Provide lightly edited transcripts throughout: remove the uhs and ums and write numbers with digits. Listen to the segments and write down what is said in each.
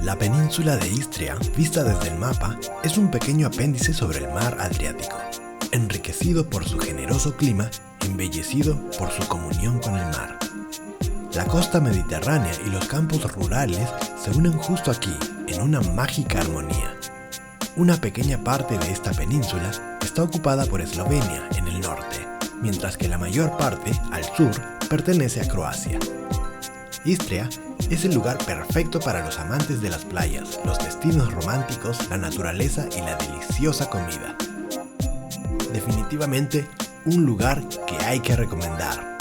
La península de Istria, vista desde el mapa, es un pequeño apéndice sobre el mar Adriático, enriquecido por su generoso clima, embellecido por su comunión con el mar. La costa mediterránea y los campos rurales se unen justo aquí, en una mágica armonía. Una pequeña parte de esta península está ocupada por Eslovenia, en el norte, mientras que la mayor parte, al sur, pertenece a Croacia. Istria es el lugar perfecto para los amantes de las playas, los destinos románticos, la naturaleza y la deliciosa comida. Definitivamente, un lugar que hay que recomendar.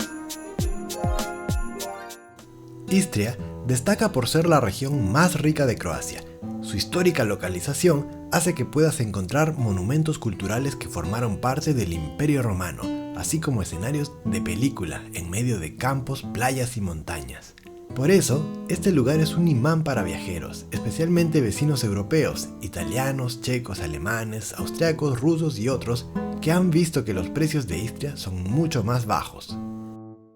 Istria destaca por ser la región más rica de Croacia. Su histórica localización hace que puedas encontrar monumentos culturales que formaron parte del Imperio Romano, así como escenarios de película en medio de campos, playas y montañas. Por eso, este lugar es un imán para viajeros, especialmente vecinos europeos, italianos, checos, alemanes, austriacos, rusos y otros, que han visto que los precios de Istria son mucho más bajos.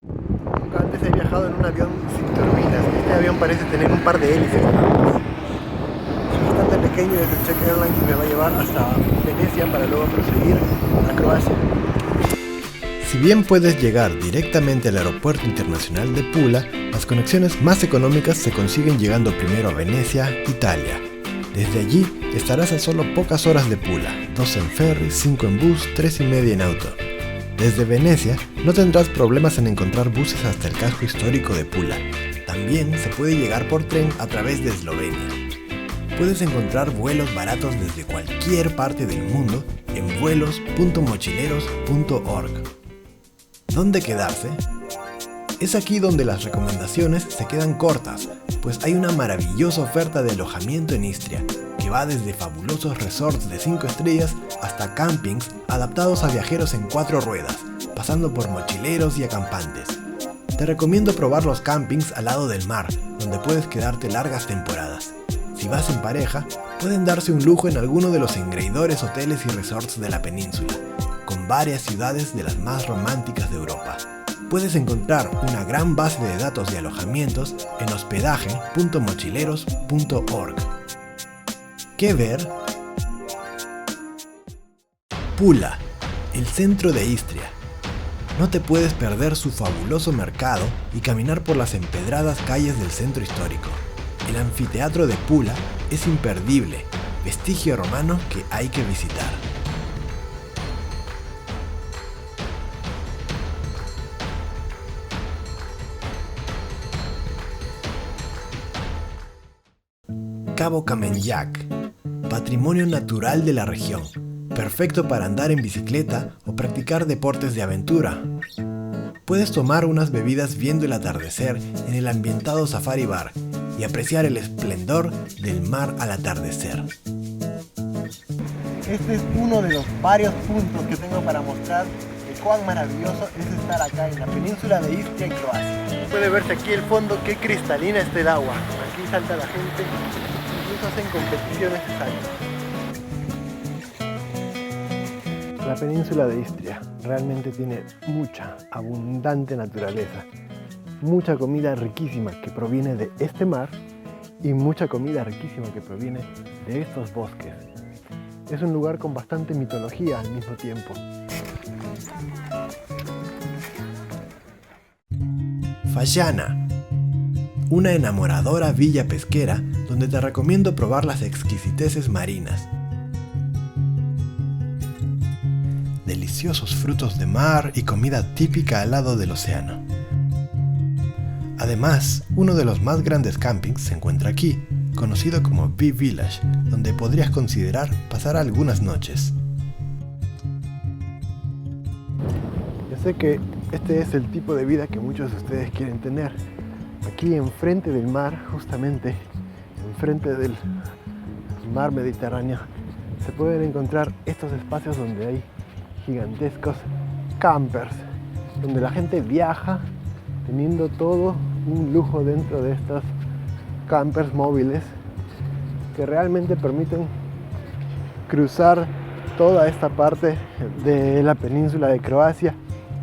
Nunca antes he viajado en un avión sin turbinas. Este avión parece tener un par de hélices. Es bastante pequeño y es el Czech Airlines que me va a llevar hasta Venecia para luego proseguir a Croacia. Si bien puedes llegar directamente al aeropuerto internacional de Pula, las conexiones más económicas se consiguen llegando primero a Venecia, Italia. Desde allí estarás a solo pocas horas de Pula, 2 en ferry, 5 en bus, 3 y media en auto. Desde Venecia no tendrás problemas en encontrar buses hasta el casco histórico de Pula. También se puede llegar por tren a través de Eslovenia. Puedes encontrar vuelos baratos desde cualquier parte del mundo en vuelos.mochileros.org. ¿Dónde quedarse? Es aquí donde las recomendaciones se quedan cortas, pues hay una maravillosa oferta de alojamiento en Istria, que va desde fabulosos resorts de 5 estrellas hasta campings adaptados a viajeros en 4 ruedas, pasando por mochileros y acampantes. Te recomiendo probar los campings al lado del mar, donde puedes quedarte largas temporadas. Si vas en pareja, pueden darse un lujo en alguno de los engreidores hoteles y resorts de la península, con varias ciudades de las más románticas de Europa. Puedes encontrar una gran base de datos de alojamientos en hospedaje.mochileros.org. ¿Qué ver? Pula, el centro de Istria. No te puedes perder su fabuloso mercado y caminar por las empedradas calles del centro histórico. El anfiteatro de Pula es imperdible, vestigio romano que hay que visitar. Cabo Kamenjak, patrimonio natural de la región, perfecto para andar en bicicleta o practicar deportes de aventura. Puedes tomar unas bebidas viendo el atardecer en el ambientado Safari Bar y apreciar el esplendor del mar al atardecer. Este es uno de los varios puntos que tengo para mostrar de cuán maravilloso es estar acá en la península de Istria, en Croacia. Puede verse aquí el fondo, qué cristalina está el agua. Aquí salta la gente, incluso hacen competiciones de salto. La península de Istria realmente tiene mucha, abundante naturaleza. Mucha comida riquísima que proviene de este mar y mucha comida riquísima que proviene de estos bosques. Es un lugar con bastante mitología al mismo tiempo. Fagiana, una enamoradora villa pesquera donde te recomiendo probar las exquisiteces marinas. Deliciosos frutos de mar y comida típica al lado del océano. Además, uno de los más grandes campings se encuentra aquí, conocido como Bee Village, donde podrías considerar pasar algunas noches. Yo sé que este es el tipo de vida que muchos de ustedes quieren tener. Aquí enfrente del mar, justamente enfrente del mar Mediterráneo, se pueden encontrar estos espacios donde hay gigantescos campers, donde la gente viaja teniendo todo un lujo dentro de estos campers móviles que realmente permiten cruzar toda esta parte de la península de Croacia,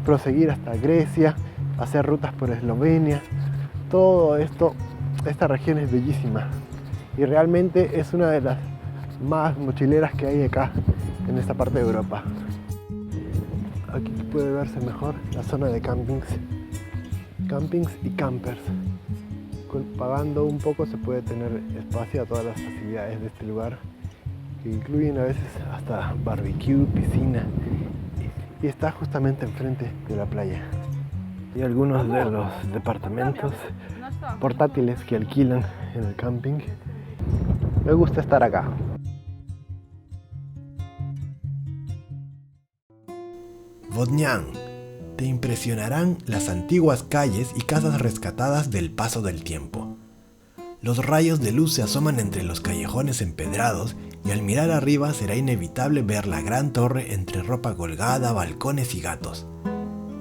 proseguir hasta Grecia, hacer rutas por Eslovenia. Todo esto esta región es bellísima y realmente es una de las más mochileras que hay acá en esta parte de Europa. Aquí puede verse mejor la zona de campings y campers. Pagando un poco se puede tener espacio a todas las facilidades de este lugar, que incluyen a veces hasta barbecue, piscina, y está justamente enfrente de la playa. Y algunos de los departamentos portátiles que alquilan en el camping. Me gusta estar acá. Vodňan. Te impresionarán las antiguas calles y casas rescatadas del paso del tiempo. Los rayos de luz se asoman entre los callejones empedrados y al mirar arriba será inevitable ver la gran torre entre ropa colgada, balcones y gatos.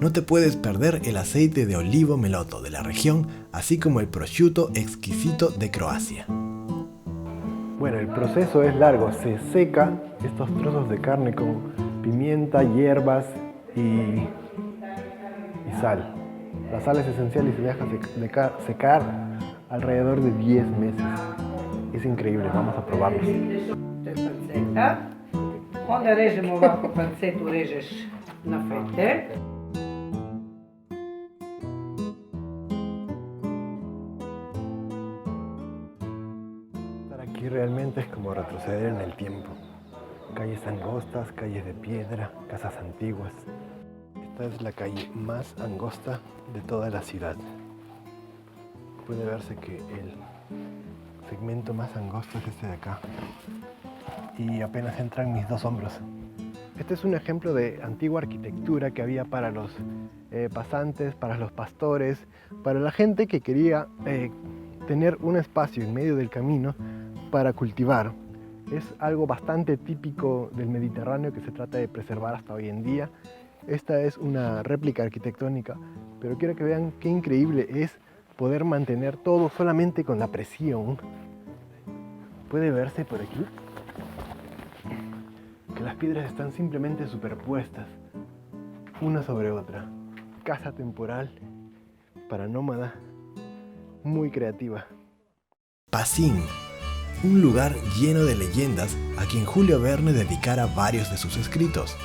No te puedes perder el aceite de olivo meloto de la región, así como el prosciutto exquisito de Croacia. Bueno, el proceso es largo. Se seca estos trozos de carne con pimienta, hierbas y sal. La sal es esencial y se deja secar alrededor de 10 meses. Es increíble, vamos a probarlo. Panceta. Onda režemo ovako pancetu, režeš na fete. Estar aquí realmente es como retroceder en el tiempo. Calles angostas, calles de piedra, casas antiguas. Esta es la calle más angosta de toda la ciudad. Puede verse que el segmento más angosto es este de acá. Y apenas entran mis 2 hombros. Este es un ejemplo de antigua arquitectura que había para los pasantes, para los pastores, para la gente que quería tener un espacio en medio del camino para cultivar. Es algo bastante típico del Mediterráneo que se trata de preservar hasta hoy en día. Esta es una réplica arquitectónica, pero quiero que vean qué increíble es poder mantener todo solamente con la presión. Puede verse por aquí que las piedras están simplemente superpuestas, una sobre otra. Casa temporal para nómada, muy creativa. Pasín, un lugar lleno de leyendas a quien Julio Verne dedicara varios de sus escritos.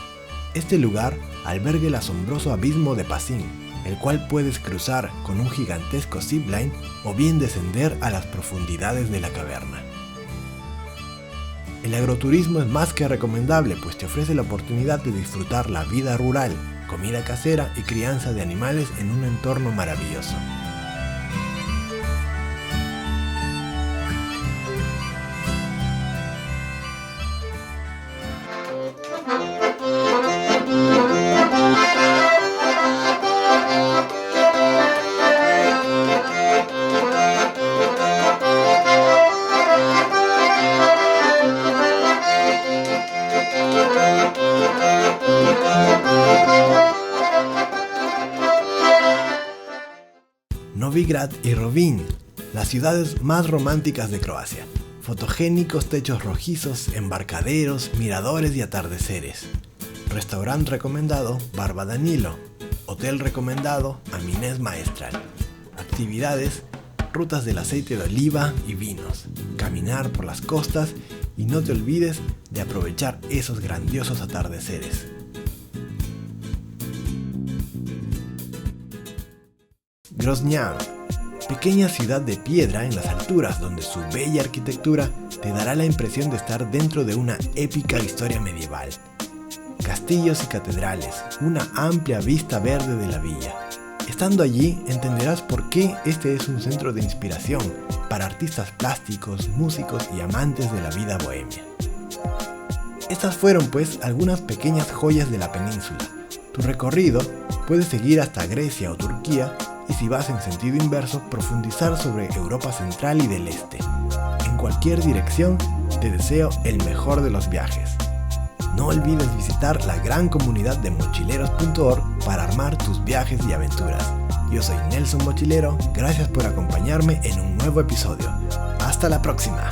Este lugar alberga el asombroso abismo de Pasín, el cual puedes cruzar con un gigantesco zipline o bien descender a las profundidades de la caverna. El agroturismo es más que recomendable, pues te ofrece la oportunidad de disfrutar la vida rural, comida casera y crianza de animales en un entorno maravilloso. Novi Grad y Rovinj, las ciudades más románticas de Croacia. Fotogénicos techos rojizos, embarcaderos, miradores y atardeceres. Restaurante recomendado, Barba Danilo. Hotel recomendado, Aminés Maestral. Actividades, rutas del aceite de oliva y vinos. Caminar por las costas y no te olvides de aprovechar esos grandiosos atardeceres. Grožnjan, pequeña ciudad de piedra en las alturas donde su bella arquitectura te dará la impresión de estar dentro de una épica historia medieval. Castillos y catedrales, una amplia vista verde de la villa. Estando allí entenderás por qué este es un centro de inspiración para artistas plásticos, músicos y amantes de la vida bohemia. Estas fueron pues algunas pequeñas joyas de la península. Tu recorrido puede seguir hasta Grecia o Turquía y si vas en sentido inverso, profundizar sobre Europa Central y del Este. En cualquier dirección, te deseo el mejor de los viajes. No olvides visitar la gran comunidad de mochileros.org para armar tus viajes y aventuras. Yo soy Nelson Mochilero, gracias por acompañarme en un nuevo episodio. ¡Hasta la próxima!